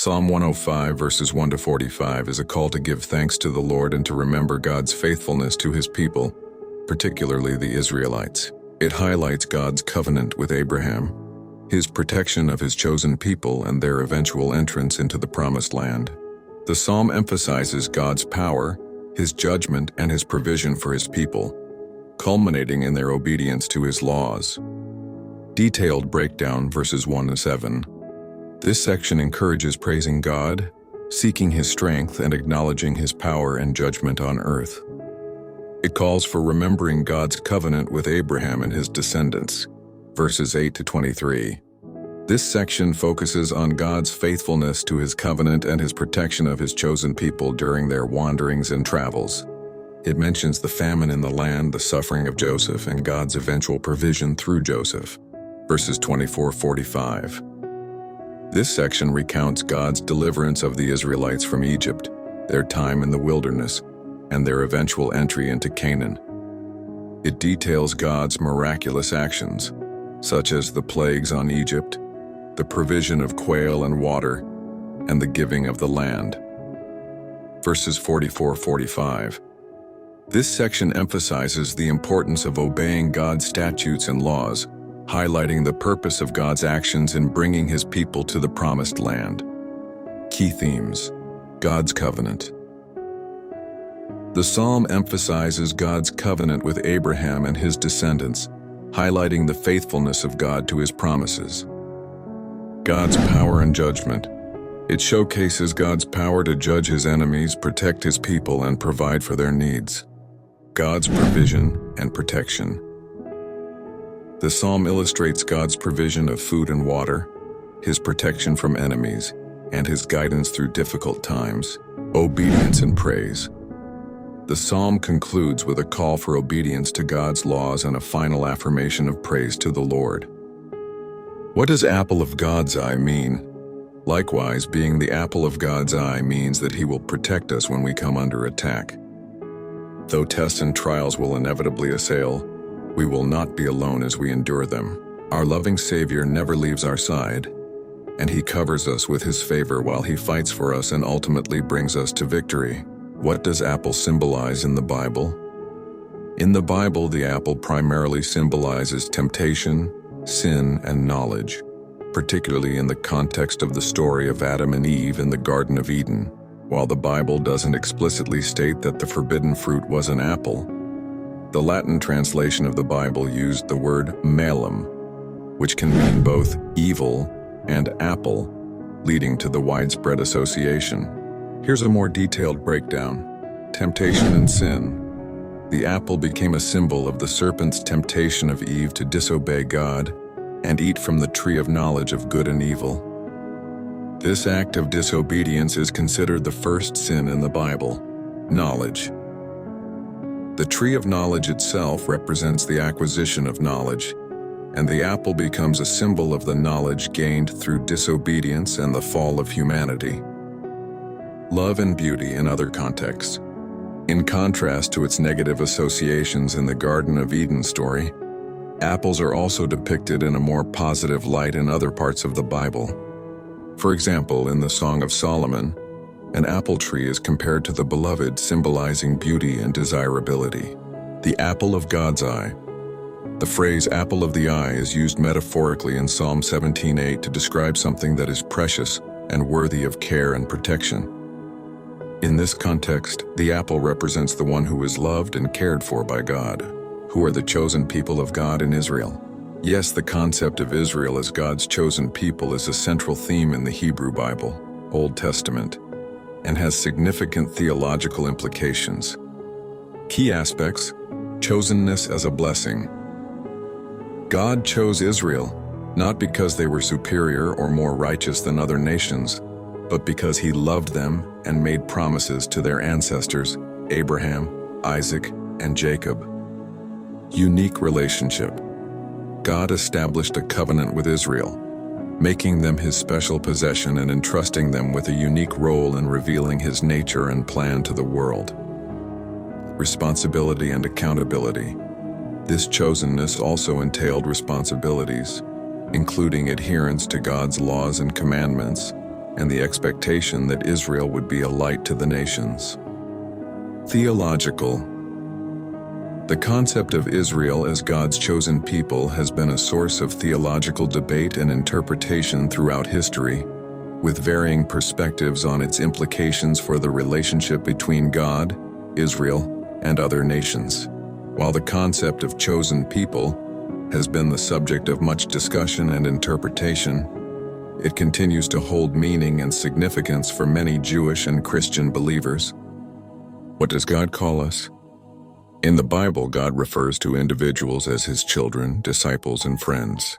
Psalm 105 verses 1 to 45 is a call to give thanks to the Lord and to remember God's faithfulness to his people, particularly the Israelites. It highlights God's covenant with Abraham, his protection of his chosen people and their eventual entrance into the promised land. The psalm emphasizes God's power, his judgment, and his provision for his people, culminating in their obedience to his laws. Detailed breakdown verses 1 to 7. This section encourages praising God, seeking his strength, and acknowledging his power and judgment on earth. It calls for remembering God's covenant with Abraham and his descendants, verses 8 to 23. This section focuses on God's faithfulness to his covenant and his protection of his chosen people during their wanderings and travels. It mentions the famine in the land, the suffering of Joseph, and God's eventual provision through Joseph, verses 24-45. This section recounts God's deliverance of the Israelites from Egypt, their time in the wilderness, and their eventual entry into Canaan. It details God's miraculous actions, such as the plagues on Egypt, the provision of quail and water, and the giving of the land. Verses 44-45. This section emphasizes the importance of obeying God's statutes and laws, highlighting the purpose of God's actions in bringing his people to the promised land. Key themes: God's covenant. The psalm emphasizes God's covenant with Abraham and his descendants, highlighting the faithfulness of God to his promises. God's power and judgment. It showcases God's power to judge his enemies, protect his people, and provide for their needs. God's provision and protection. The psalm illustrates God's provision of food and water, his protection from enemies, and his guidance through difficult times. Obedience and praise. The psalm concludes with a call for obedience to God's laws and a final affirmation of praise to the Lord. What does apple of God's eye mean? Likewise, being the apple of God's eye means that he will protect us when we come under attack. Though tests and trials will inevitably assail, we will not be alone as we endure them. Our loving Savior never leaves our side, and he covers us with his favor while he fights for us and ultimately brings us to victory. What does apple symbolize in the Bible? In the Bible, the apple primarily symbolizes temptation, sin, and knowledge, particularly in the context of the story of Adam and Eve in the Garden of Eden. While the Bible doesn't explicitly state that the forbidden fruit was an apple, the Latin translation of the Bible used the word malum, which can mean both evil and apple, leading to the widespread association. Here's a more detailed breakdown. Temptation and sin. The apple became a symbol of the serpent's temptation of Eve to disobey God and eat from the tree of knowledge of good and evil. This act of disobedience is considered the first sin in the Bible. Knowledge. The tree of knowledge itself represents the acquisition of knowledge, and the apple becomes a symbol of the knowledge gained through disobedience and the fall of humanity. Love and beauty in other contexts. In contrast to its negative associations in the Garden of Eden story, apples are also depicted in a more positive light in other parts of the Bible. For example, in the Song of Solomon, an apple tree is compared to the beloved, symbolizing beauty and desirability. The apple of God's eye. The phrase apple of the eye is used metaphorically in Psalm 17:8 to describe something that is precious and worthy of care and protection. In this context, the apple represents the one who is loved and cared for by God, who are the chosen people of God in Israel. Yes, the concept of Israel as God's chosen people is a central theme in the Hebrew Bible, Old Testament, and has significant theological implications. Key aspects: chosenness as a blessing. God chose Israel, not because they were superior or more righteous than other nations, but because he loved them and made promises to their ancestors, Abraham, Isaac, and Jacob. Unique relationship. God established a covenant with Israel, making them his special possession and entrusting them with a unique role in revealing his nature and plan to the world. Responsibility and accountability. This chosenness also entailed responsibilities, including adherence to God's laws and commandments, and the expectation that Israel would be a light to the nations. Theological. The concept of Israel as God's chosen people has been a source of theological debate and interpretation throughout history, with varying perspectives on its implications for the relationship between God, Israel, and other nations. While the concept of chosen people has been the subject of much discussion and interpretation, it continues to hold meaning and significance for many Jewish and Christian believers. What does God call us? In the Bible, God refers to individuals as His children, disciples, and friends.